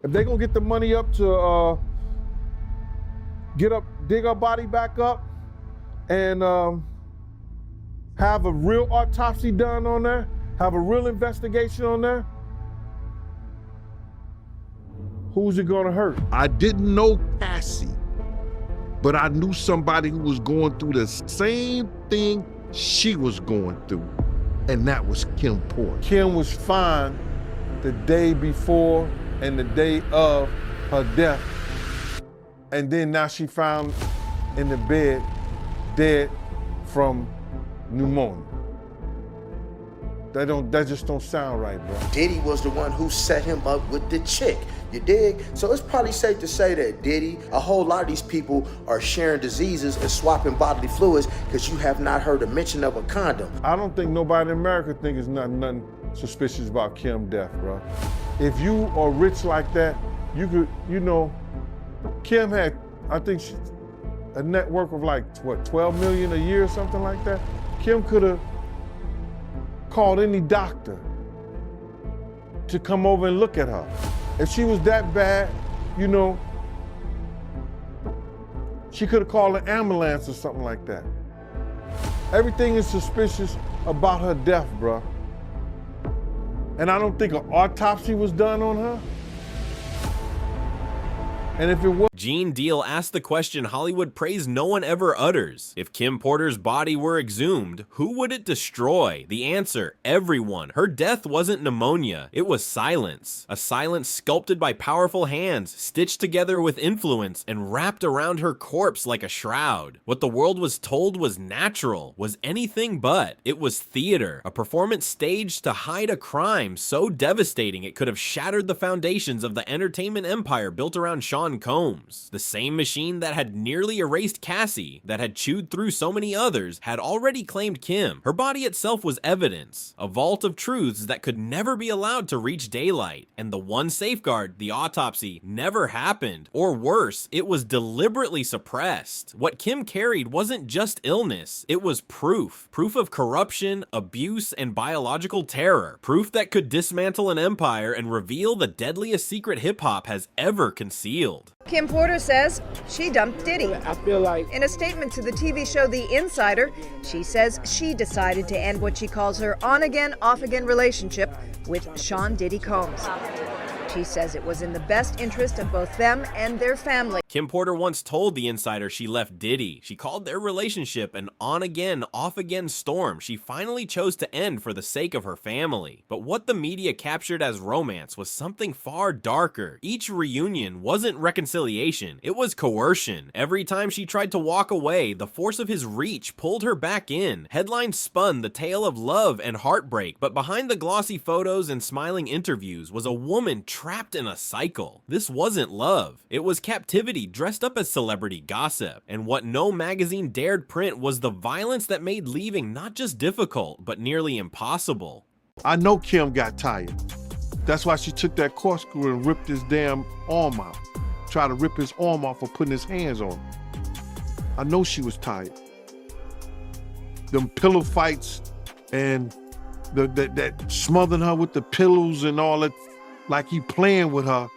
If they're gonna get the money up to dig her body back up and have a real autopsy done on there, have a real investigation on there, who's it gonna hurt? I didn't know Cassie, but I knew somebody who was going through the same thing she was going through, and that was Kim Porter. Kim was fine the day before and the day of her death, and then now she found in the bed dead from pneumonia. That just don't sound right, bro. Diddy was the one who set him up with the chick, you dig? So it's probably safe to say that Diddy, a whole lot of these people are sharing diseases and swapping bodily fluids because you have not heard a mention of a condom. I don't think nobody in America thinks there's nothing suspicious about Kim's death, bro. If you are rich like that, you could, Kim had, I think, a net worth of like, what, 12 million a year or something like that? Kim could have called any doctor to come over and look at her. If she was that bad, she could have called an ambulance or something like that. Everything is suspicious about her death, bro. And I don't think an autopsy was done on her. And if it was, Gene Deal asked the question Hollywood prays no one ever utters. If Kim Porter's body were exhumed, who would it destroy? The answer, everyone. Her death wasn't pneumonia, it was silence. A silence sculpted by powerful hands, stitched together with influence, and wrapped around her corpse like a shroud. What the world was told was natural, was anything but. It was theater, a performance staged to hide a crime so devastating it could have shattered the foundations of the entertainment empire built around Sean Combs. The same machine that had nearly erased Cassie, that had chewed through so many others, had already claimed Kim. Her body itself was evidence, a vault of truths that could never be allowed to reach daylight. And the one safeguard, the autopsy, never happened. Or worse, it was deliberately suppressed. What Kim carried wasn't just illness, it was proof. Proof of corruption, abuse, and biological terror. Proof that could dismantle an empire and reveal the deadliest secret hip-hop has ever concealed. Kim Porter says she dumped Diddy. I feel like, in a statement to the TV show The Insider, she says she decided to end what she calls her on-again, off-again relationship with Sean Diddy Combs. She says it was in the best interest of both them and their family. Kim Porter once told The Insider she left Diddy. She called their relationship an on-again, off-again storm she finally chose to end for the sake of her family. But what the media captured as romance was something far darker. Each reunion wasn't reconciliation, it was coercion. Every time she tried to walk away, the force of his reach pulled her back in. Headlines spun the tale of love and heartbreak, but behind the glossy photos and smiling interviews was a woman trapped in a cycle. This wasn't love. It was captivity dressed up as celebrity gossip. And what no magazine dared print was the violence that made leaving not just difficult, but nearly impossible. I know Kim got tired. That's why she took that corkscrew and ripped his damn arm out. Tried to rip his arm off for putting his hands on him. I know she was tired. Them pillow fights and that smothering her with the pillows and all that, like he playing with her.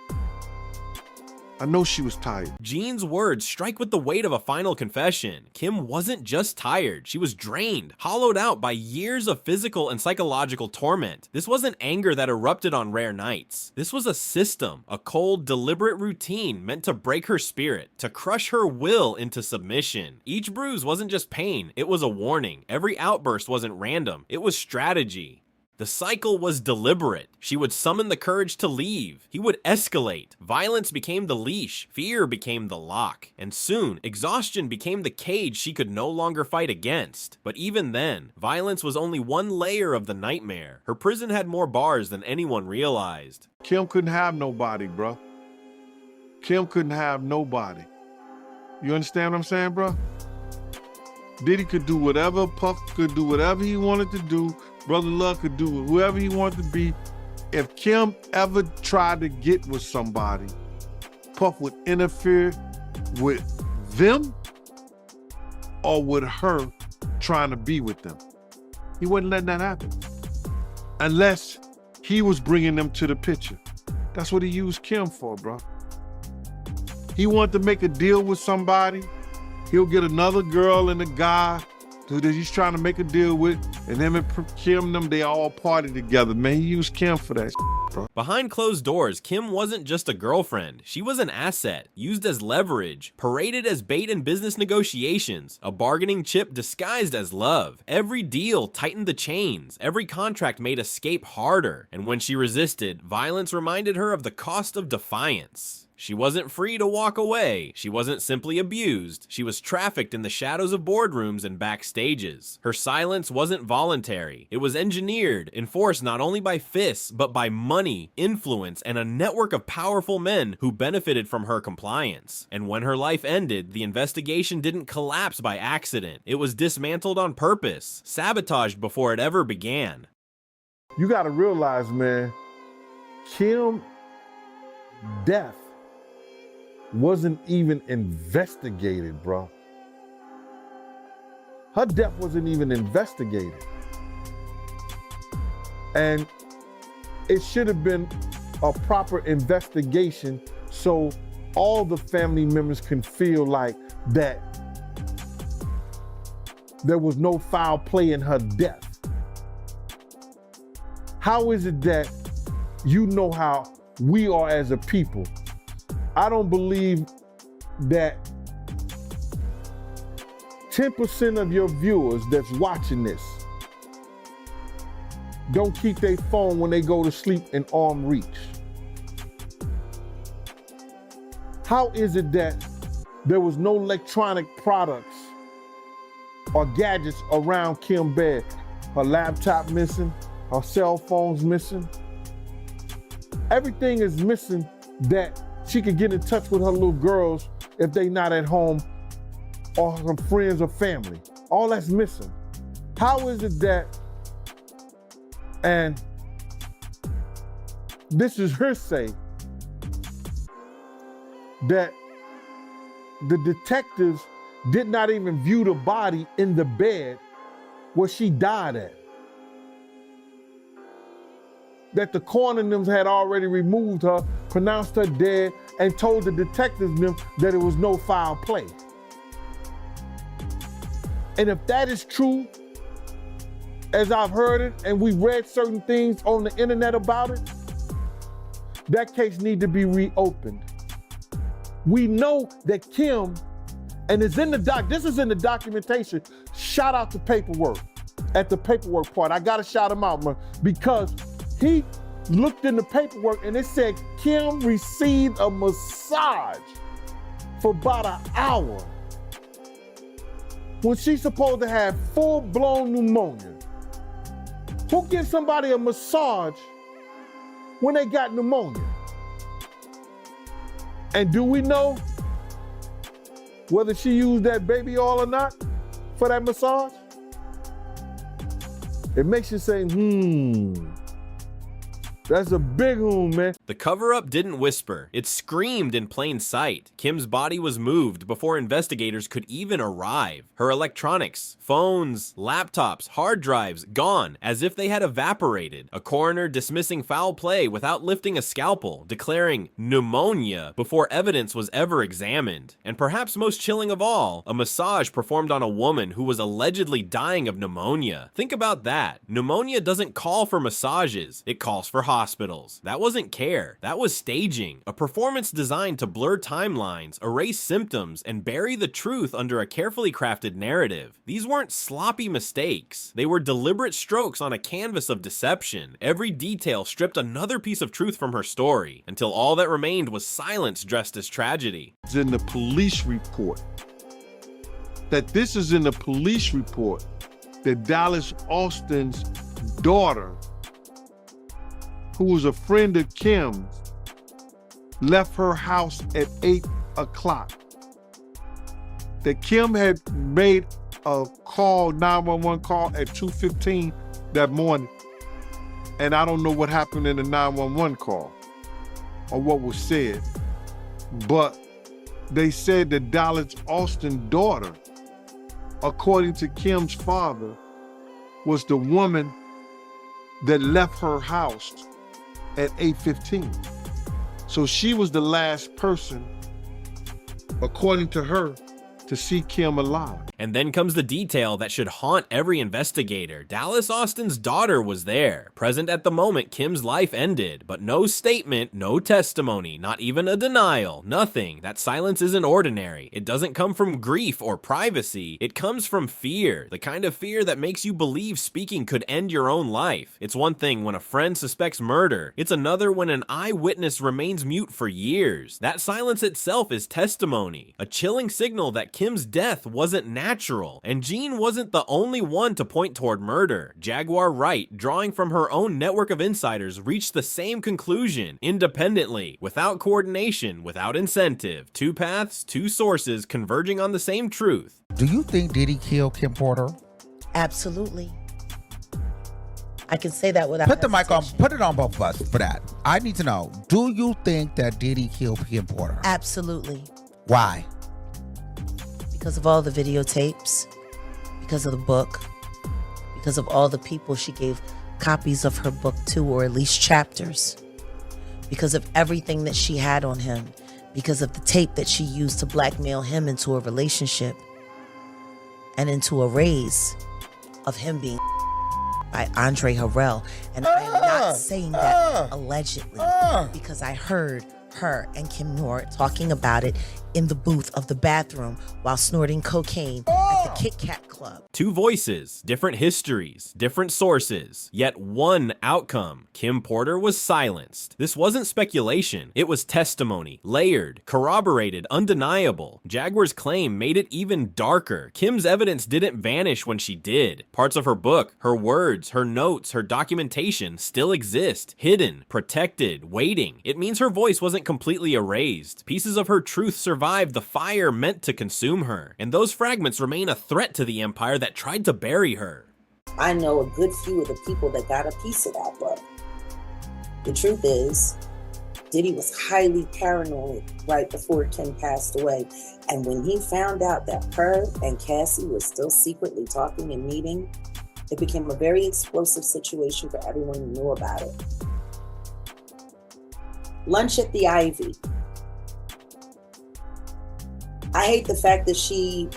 I know she was tired. Gene's words strike with the weight of a final confession. Kim wasn't just tired, she was drained, hollowed out by years of physical and psychological torment. This wasn't anger that erupted on rare nights. This was a system, a cold, deliberate routine meant to break her spirit, to crush her will into submission. Each bruise wasn't just pain, it was a warning. Every outburst wasn't random, it was strategy. The cycle was deliberate. She would summon the courage to leave. He would escalate. Violence became the leash. Fear became the lock. And soon, exhaustion became the cage she could no longer fight against. But even then, violence was only one layer of the nightmare. Her prison had more bars than anyone realized. Kim couldn't have nobody, bro. Kim couldn't have nobody. You understand what I'm saying, bro? Diddy could do whatever, Puff could do whatever he wanted to do, Brother Love could do whoever he wanted to be. If Kim ever tried to get with somebody, Puff would interfere with them or with her trying to be with them. He wasn't letting that happen. Unless he was bringing them to the picture. That's what he used Kim for, bro. He wanted to make a deal with somebody. He'll get another girl and a guy that he's trying to make a deal with, and him and Kim, they all party together. Man, he used Kim for that bro. Behind closed doors, Kim wasn't just a girlfriend. She was an asset, used as leverage, paraded as bait in business negotiations, a bargaining chip disguised as love. Every deal tightened the chains. Every contract made escape harder. And when she resisted, violence reminded her of the cost of defiance. She wasn't free to walk away. She wasn't simply abused. She was trafficked in the shadows of boardrooms and backstages. Her silence wasn't voluntary. It was engineered, enforced not only by fists, but by money, influence, and a network of powerful men who benefited from her compliance. And when her life ended, the investigation didn't collapse by accident. It was dismantled on purpose, sabotaged before it ever began. You gotta realize, man, Kim's death wasn't even investigated, bro. Her death wasn't even investigated. And it should have been a proper investigation so all the family members can feel like that there was no foul play in her death. How is it that you know how we are as a people? I don't believe that 10% of your viewers that's watching this don't keep their phone when they go to sleep in arm reach. How is it that there was no electronic products or gadgets around Kim's bed? Her laptop missing, her cell phone's missing. Everything is missing that she could get in touch with her little girls if they not at home or her friends or family. All that's missing. How is it that, and this is her say, that the detectives did not even view the body in the bed where she died at? That the coroner had already removed her, pronounced her dead, and told the detectives that it was no foul play. And if that is true, as I've heard it, and we read certain things on the internet about it, that case needs to be reopened. We know that Kim, and it's in the this is in the documentation. Shout out to Paperwork. At the Paperwork part, I gotta shout him out, man, because he looked in the paperwork and it said Kim received a massage for about an hour when she's supposed to have full-blown pneumonia. Who gives somebody a massage when they got pneumonia? And do we know whether she used that baby oil or not for that massage? It makes you say, that's a big one, man. The cover-up didn't whisper. It screamed in plain sight. Kim's body was moved before investigators could even arrive. Her electronics, phones, laptops, hard drives, gone, as if they had evaporated. A coroner dismissing foul play without lifting a scalpel, declaring pneumonia before evidence was ever examined. And perhaps most chilling of all, a massage performed on a woman who was allegedly dying of pneumonia. Think about that. Pneumonia doesn't call for massages. It calls for hospitals. That wasn't care. That was staging. A performance designed to blur timelines, erase symptoms, and bury the truth under a carefully crafted narrative. These weren't sloppy mistakes. They were deliberate strokes on a canvas of deception. Every detail stripped another piece of truth from her story, until all that remained was silence dressed as tragedy. It's in the police report. That this is in the police report that Dallas Austin's daughter, who was a friend of Kim's, left her house at 8 o'clock. That Kim had made a call, 911 call at 2:15 that morning. And I don't know what happened in the 911 call or what was said, but they said that Dallas Austin's daughter, according to Kim's father, was the woman that left her house at 8:15. So she was the last person, according to her, to see Kim alive. And then comes the detail that should haunt every investigator. Dallas Austin's daughter was there, present at the moment Kim's life ended, but no statement, no testimony, not even a denial, nothing. That silence isn't ordinary. It doesn't come from grief or privacy. It comes from fear, the kind of fear that makes you believe speaking could end your own life. It's one thing when a friend suspects murder. It's another when an eyewitness remains mute for years. That silence itself is testimony, a chilling signal that Kim's death wasn't natural. And Jean wasn't the only one to point toward murder. Jaguar Wright, drawing from her own network of insiders, reached the same conclusion, independently, without coordination, without incentive. Two paths, two sources converging on the same truth. Do you think Diddy killed Kim Porter? Absolutely. I can say that without Put the mic on, hesitation. put it on both of us for that. I need to know, do you think that Diddy killed Kim Porter? Absolutely. Why? Because of all the videotapes, because of the book, because of all the people she gave copies of her book to, or at least chapters, because of everything that she had on him, because of the tape that she used to blackmail him into a relationship and into a raise of him being by Andre Harrell. And I am not saying that allegedly, because I heard her and Kim Noor talking about it in the booth of the bathroom while snorting cocaine at the Kit Kat Club. Two voices, different histories, different sources, yet one outcome. Kim Porter was silenced. This wasn't speculation, it was testimony, layered, corroborated, undeniable. Jaguar's claim made it even darker. Kim's evidence didn't vanish when she did. Parts of her book, her words, her notes, her documentation still exist, hidden, protected, waiting. It means her voice wasn't completely erased. Pieces of her truth survived the fire meant to consume her, and those fragments remain a threat to the empire that tried to bury her. I know a good few of the people that got a piece of that book. The truth is, Diddy was highly paranoid right before Kim passed away. And when he found out that her and Cassie were still secretly talking and meeting, it became a very explosive situation for everyone who knew about it. Lunch at the Ivy. I hate the fact that she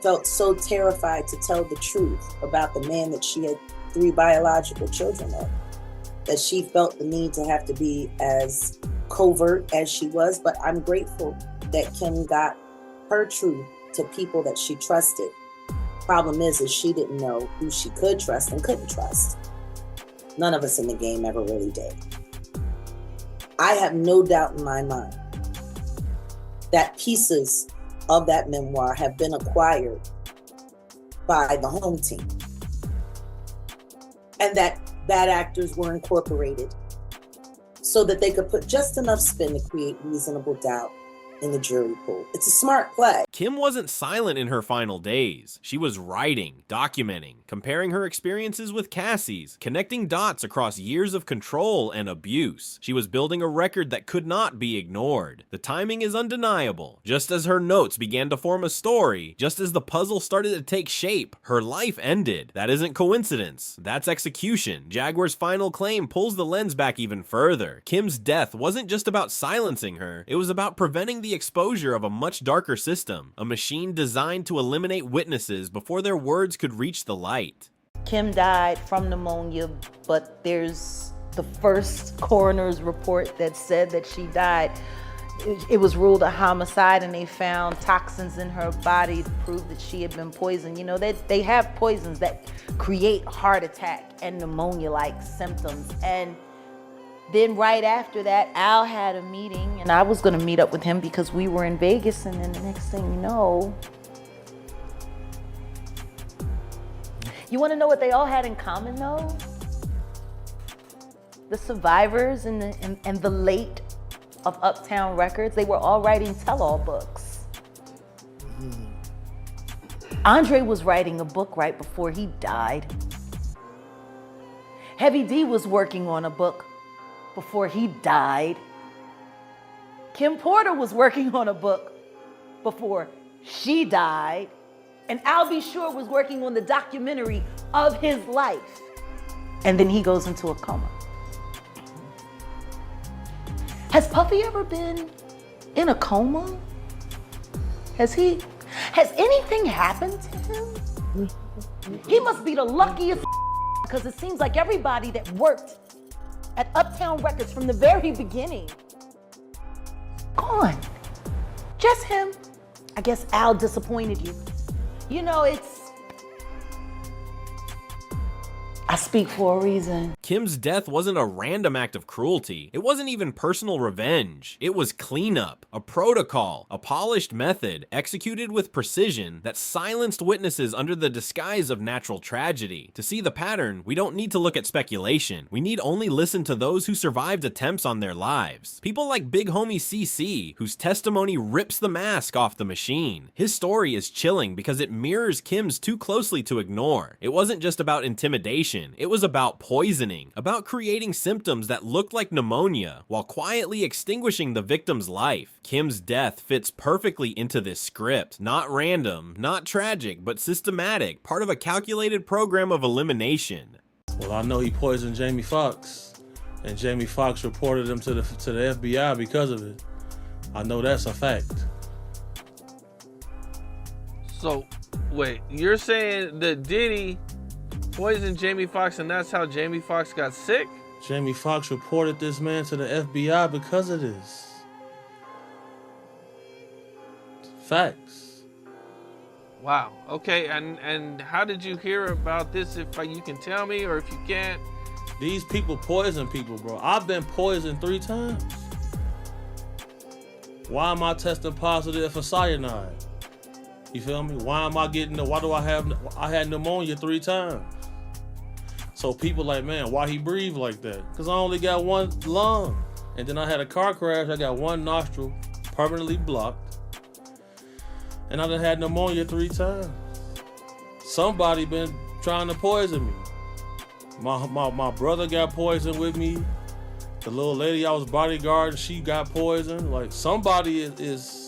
felt so terrified to tell the truth about the man that she had 3 biological children with, that she felt the need to have to be as covert as she was. But I'm grateful that Kim got her truth to people that she trusted. Problem is she didn't know who she could trust and couldn't trust. None of us in the game ever really did. I have no doubt in my mind that pieces of that memoir have been acquired by the home team, and that bad actors were incorporated so that they could put just enough spin to create reasonable doubt in the jury pool. It's a smart play. Kim wasn't silent in her final days. She was writing, documenting, comparing her experiences with Cassie's, connecting dots across years of control and abuse. She was building a record that could not be ignored. The timing is undeniable. Just as her notes began to form a story, just as the puzzle started to take shape, her life ended. That isn't coincidence. That's execution. Jaguar's final claim pulls the lens back even further. Kim's death wasn't just about silencing her, it was about preventing the exposure of a much darker system, a machine designed to eliminate witnesses before their words could reach the light. Kim died from pneumonia, but there's the first coroner's report that said that she died. It was ruled a homicide, and they found toxins in her body to prove that she had been poisoned. You know, they have poisons that create heart attack and pneumonia-like symptoms. And then right after that, Al had a meeting, and I was gonna meet up with him because we were in Vegas, and then the next thing you know, you wanna know what they all had in common though? The survivors and the late of Uptown Records, they were all writing tell-all books. Andre was writing a book right before he died. Heavy D was working on a book before he died. Kim Porter was working on a book before she died. And Al B. Sure was working on the documentary of his life. And then he goes into a coma. Has Puffy ever been in a coma? Has anything happened to him? He must be the luckiest because it seems like everybody that worked at Uptown Records from the very beginning, gone. Just him. I guess Al disappointed you. You know, I speak for a reason. Kim's death wasn't a random act of cruelty. It wasn't even personal revenge. It was cleanup, a protocol, a polished method executed with precision that silenced witnesses under the disguise of natural tragedy. To see the pattern, we don't need to look at speculation. We need only listen to those who survived attempts on their lives. People like Big Homie CC, whose testimony rips the mask off the machine. His story is chilling because it mirrors Kim's too closely to ignore. It wasn't just about intimidation. It was about poisoning, about creating symptoms that looked like pneumonia while quietly extinguishing the victim's life. Kim's death fits perfectly into this script. Not random, not tragic, but systematic, part of a calculated program of elimination. Well, I know he poisoned Jamie Foxx, and Jamie Foxx reported him to the FBI because of it. I know that's a fact. So, wait, you're saying that Diddy poisoned Jamie Foxx and that's how Jamie Foxx got sick? Jamie Foxx reported this man to the FBI because of this. Facts. Wow. Okay, and how did you hear about this, if you can tell me, or if you can't? These people poison people, bro. I've been poisoned 3 times. Why am I testing positive for cyanide? You feel me? Why do I had pneumonia 3 times? So people like, man, why he breathe like that? Because I only got 1 lung. And then I had a car crash, I got 1 nostril permanently blocked. And I done had pneumonia 3 times. Somebody been trying to poison me. My brother got poisoned with me. The little lady I was bodyguarding, she got poisoned. Like, somebody is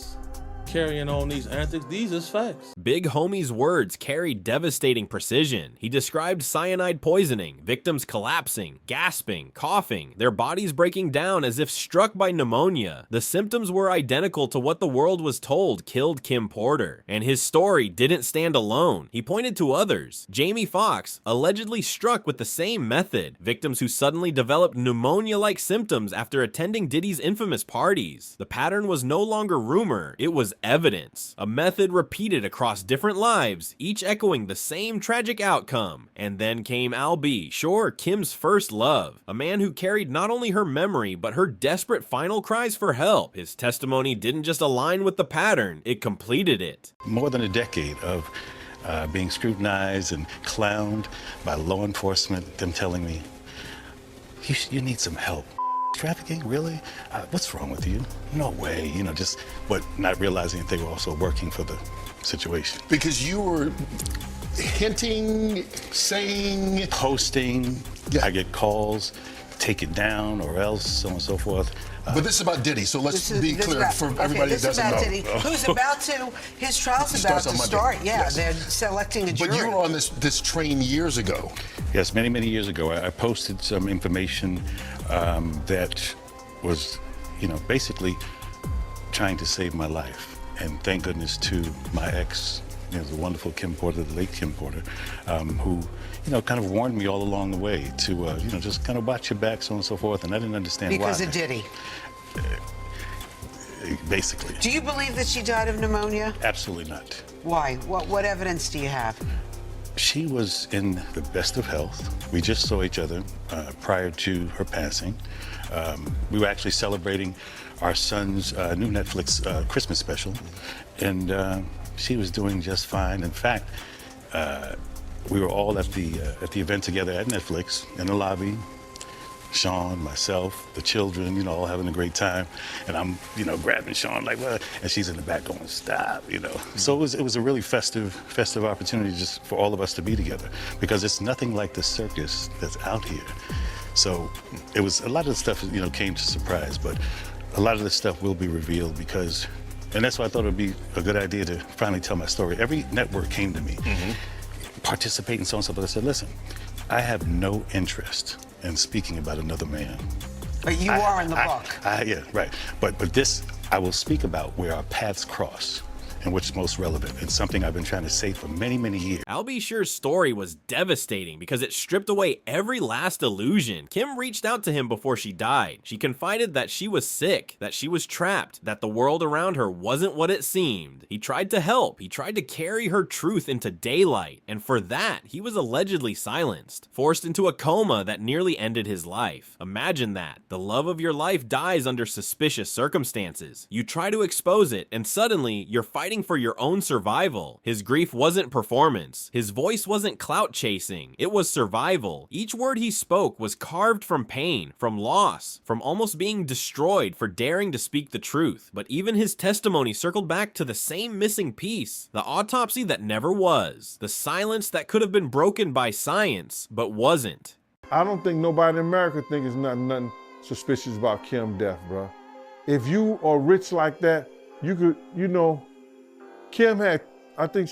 carrying on these antics. These is facts. Big Homie's words carried devastating precision. He described cyanide poisoning, victims collapsing, gasping, coughing, their bodies breaking down as if struck by pneumonia. The symptoms were identical to what the world was told killed Kim Porter. And his story didn't stand alone. He pointed to others. Jamie Foxx, allegedly struck with the same method. Victims who suddenly developed pneumonia-like symptoms after attending Diddy's infamous parties. The pattern was no longer rumor, it was evidence. A method repeated across different lives, each echoing the same tragic outcome. And then came Al B, sure, Kim's first love. A man who carried not only her memory, but her desperate final cries for help. His testimony didn't just align with the pattern, it completed it. More than a decade of being scrutinized and clowned by law enforcement, them telling me, you need some help. Trafficking, really? What's wrong with you? No way, but not realizing that they were also working for the situation. Because you were hinting, saying... Posting, yeah. I get calls, take it down or else, so on and so forth. But this is about Diddy, so let's be clear for everybody that doesn't know. Diddy, who's about to, his trial's about to start. Yeah, yes. They're selecting a jury. But you were on this train years ago. Yes, many, many years ago. I posted some information that was, basically trying to save my life. And thank goodness to my ex, the wonderful Kim Porter, the late Kim Porter, who, kind of warned me all along the way to, just kind of watch your back, so on and so forth. And I didn't understand why. Because of Diddy. Basically. Do you believe that she died of pneumonia? Absolutely not. Why? What evidence do you have? She was in the best of health. We just saw each other prior to her passing. We were actually celebrating our son's new Netflix Christmas special, and she was doing just fine. In fact, we were all at the event together at Netflix in the lobby. Sean, myself, the children, all having a great time. And I'm, grabbing Sean like, what? And she's in the back going, stop, So it was a really festive opportunity just for all of us to be together, because it's nothing like the circus that's out here. So it was, a lot of the stuff, came to surprise, but a lot of the stuff will be revealed and that's why I thought it would be a good idea to finally tell my story. Every network came to me, participating, so and so, but I said, listen, I have no interest in speaking about another man. But you are in the book. Yeah, right. But this, I will speak about where our paths cross and what's most relevant. It's something I've been trying to say for many, many years. Al B. Sure's story was devastating because it stripped away every last illusion. Kim reached out to him before she died. She confided that she was sick, that she was trapped, that the world around her wasn't what it seemed. He tried to help. He tried to carry her truth into daylight. And for that, he was allegedly silenced, forced into a coma that nearly ended his life. Imagine that. The love of your life dies under suspicious circumstances. You try to expose it, and suddenly, you're fighting for your own survival. His grief wasn't performance. His voice wasn't clout chasing. It was survival. Each word he spoke was carved from pain, from loss, from almost being destroyed for daring to speak the truth. But even his testimony circled back to the same missing piece, the autopsy that never was, the silence that could have been broken by science, but wasn't. I don't think nobody in America thinks there's nothing suspicious about Kim's death, bro. If you are rich like that, you could, Kim had, I think,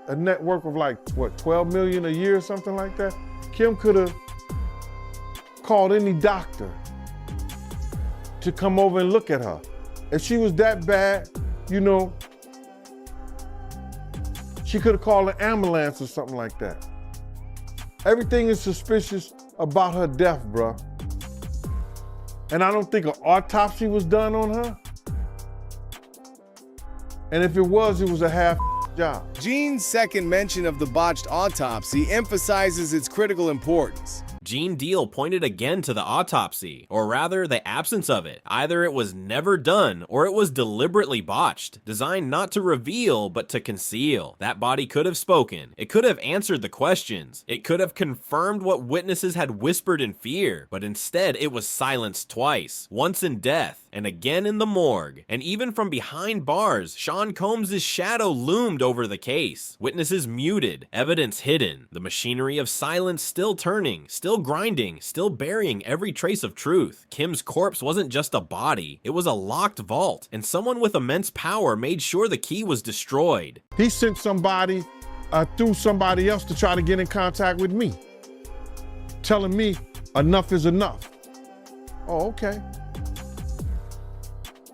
a net worth of like, what, 12 million a year or something like that? Kim could have called any doctor to come over and look at her. If she was that bad, she could have called an ambulance or something like that. Everything is suspicious about her death, bruh. And I don't think an autopsy was done on her. And if it was a half job. Gene's second mention of the botched autopsy emphasizes its critical importance. Gene Deal pointed again to the autopsy, or rather the absence of it. Either it was never done, or it was deliberately botched, designed not to reveal, but to conceal. That body could have spoken. It could have answered the questions. It could have confirmed what witnesses had whispered in fear, but instead it was silenced twice, once in death, and again in the morgue. And even from behind bars, Sean Combs' shadow loomed over the case. Witnesses muted, evidence hidden, the machinery of silence still turning, still grinding, still burying every trace of truth. Kim's corpse wasn't just a body, it was a locked vault, and someone with immense power made sure the key was destroyed. He sent somebody through somebody else to try to get in contact with me, telling me enough is enough. Oh, okay.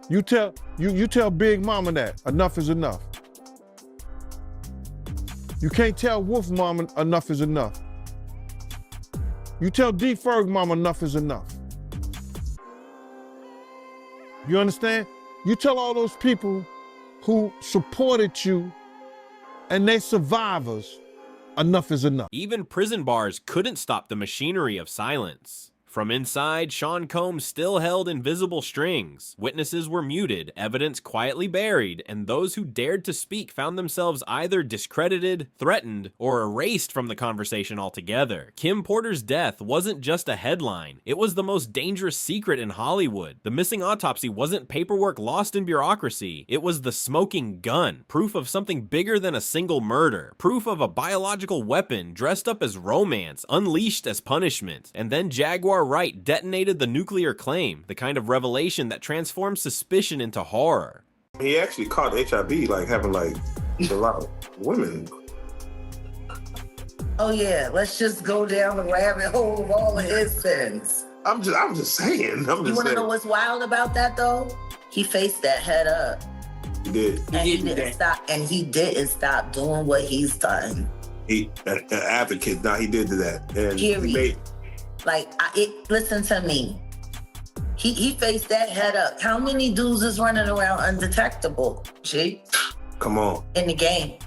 You tell Big Mama that enough is enough. You can't tell Wolf Mama enough is enough. You tell D. Ferg Mama enough is enough. You understand? You tell all those people who supported you and they survivors, enough is enough. Even prison bars couldn't stop the machinery of silence. From inside, Sean Combs still held invisible strings. Witnesses were muted, evidence quietly buried, and those who dared to speak found themselves either discredited, threatened, or erased from the conversation altogether. Kim Porter's death wasn't just a headline. It was the most dangerous secret in Hollywood. The missing autopsy wasn't paperwork lost in bureaucracy. It was the smoking gun, proof of something bigger than a single murder, proof of a biological weapon dressed up as romance, unleashed as punishment. And then Jaguar Wright detonated the nuclear claim, the kind of revelation that transforms suspicion into horror. He actually caught HIV, having a lot of women. Oh yeah, let's just go down the rabbit hole of all of his sins. I'm just saying. You want to know what's wild about that though? He faced that head up. He did. And he didn't stop. And he didn't stop doing what he's done. He an advocate. Now he did that. And period. Listen to me. He faced that head up. How many dudes is running around undetectable, G? Come on. In the game.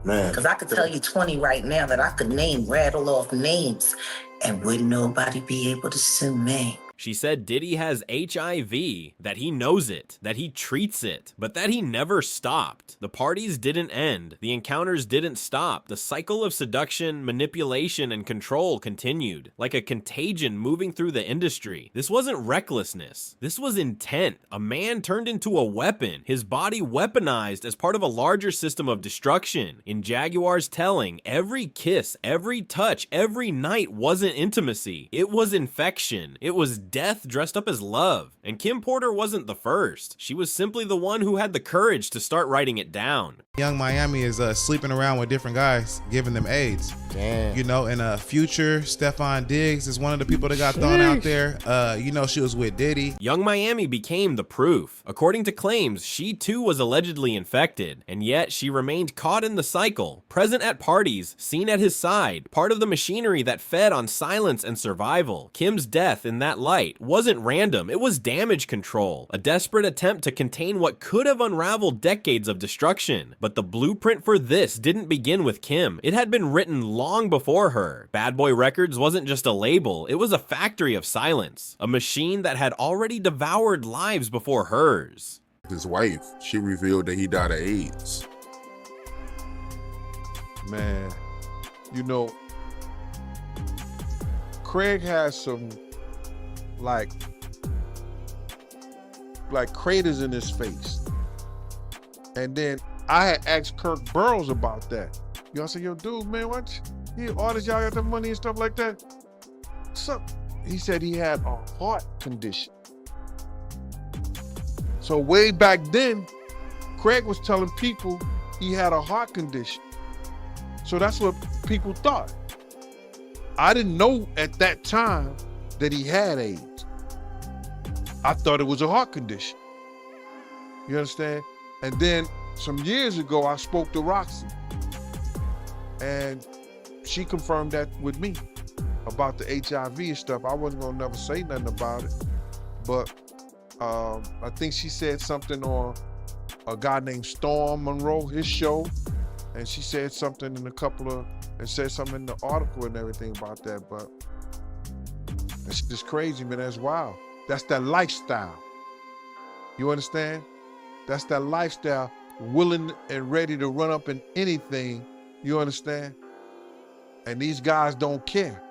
Man. Because I could tell you 20 right now that I could rattle off names, and wouldn't nobody be able to sue me. She said Diddy has HIV, that he knows it, that he treats it, but that he never stopped. The parties didn't end. The encounters didn't stop. The cycle of seduction, manipulation, and control continued, like a contagion moving through the industry. This wasn't recklessness. This was intent. A man turned into a weapon, his body weaponized as part of a larger system of destruction. In Jaguar's telling, every kiss, every touch, every night wasn't intimacy. It was infection. It was death dressed up as love. And Kim Porter wasn't the first. She was simply the one who had the courage to start writing it down. Young Miami is sleeping around with different guys, giving them AIDS. Damn. You know, and Future, Stephon Diggs is one of the people that got thrown out there. You know, she was with Diddy. Young Miami became the proof. According to claims, she too was allegedly infected, and yet she remained caught in the cycle, present at parties, seen at his side, part of the machinery that fed on silence and survival. Kim's death in that light wasn't random, it was damage control, a desperate attempt to contain what could have unraveled decades of destruction. But the blueprint for this didn't begin with Kim. It had been written long before her. Bad Boy Records wasn't just a label, it was a factory of silence, a machine that had already devoured lives before hers. His wife, she revealed that he died of AIDS. Man, you know, Craig has some like craters in his face. And then I had asked Kirk Burrows about that. Y'all say, yo, dude, man, what? He artists, y'all got the money and stuff like that. What's up? He said he had a heart condition. So way back then, Craig was telling people he had a heart condition. So that's what people thought. I didn't know at that time that he had AIDS. I thought it was a heart condition. You understand? And then some years ago, I spoke to Roxy, and she confirmed that with me about the HIV and stuff. I wasn't gonna never say nothing about it, but I think she said something on a guy named Storm Monroe, his show, and she said something in and said something in the article and everything about that, but it's just crazy, man, that's wild. That's that lifestyle. You understand? That's that lifestyle, willing and ready to run up in anything, you understand? And these guys don't care.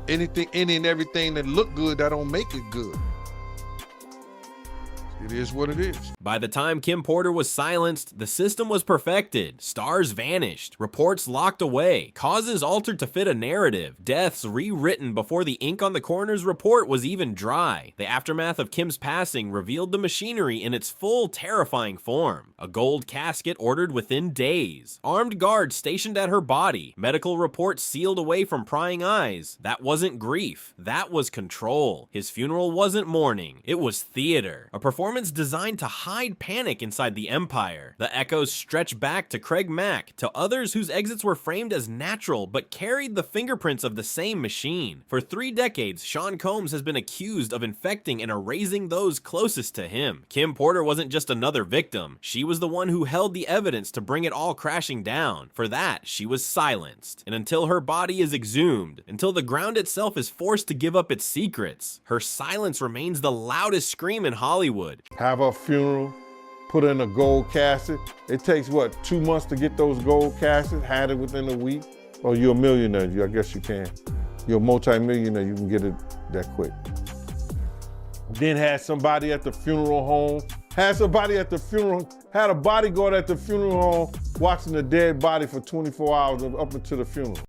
Anything, any and everything that look good, that don't make it good. It is what it is. By the time Kim Porter was silenced, the system was perfected. Stars vanished, reports locked away, causes altered to fit a narrative, deaths rewritten before the ink on the coroner's report was even dry. The aftermath of Kim's passing revealed the machinery in its full, terrifying form. A gold casket ordered within days, armed guards stationed at her body, medical reports sealed away from prying eyes. That wasn't grief, that was control. His funeral wasn't mourning, it was theater. A performance designed to hide panic inside the empire. The echoes stretch back to Craig Mack, to others whose exits were framed as natural but carried the fingerprints of the same machine. For 3 decades, Sean Combs has been accused of infecting and erasing those closest to him. Kim Porter wasn't just another victim. She was the one who held the evidence to bring it all crashing down. For that, she was silenced. And until her body is exhumed, until the ground itself is forced to give up its secrets, her silence remains the loudest scream in Hollywood. Have a funeral, put in a gold casket. It takes, what, 2 months to get those gold caskets, had it within a week? Oh, you're a millionaire, I guess you can. You're a multi-millionaire, you can get it that quick. Then had somebody at the funeral home, had a bodyguard at the funeral home watching the dead body for 24 hours up until the funeral.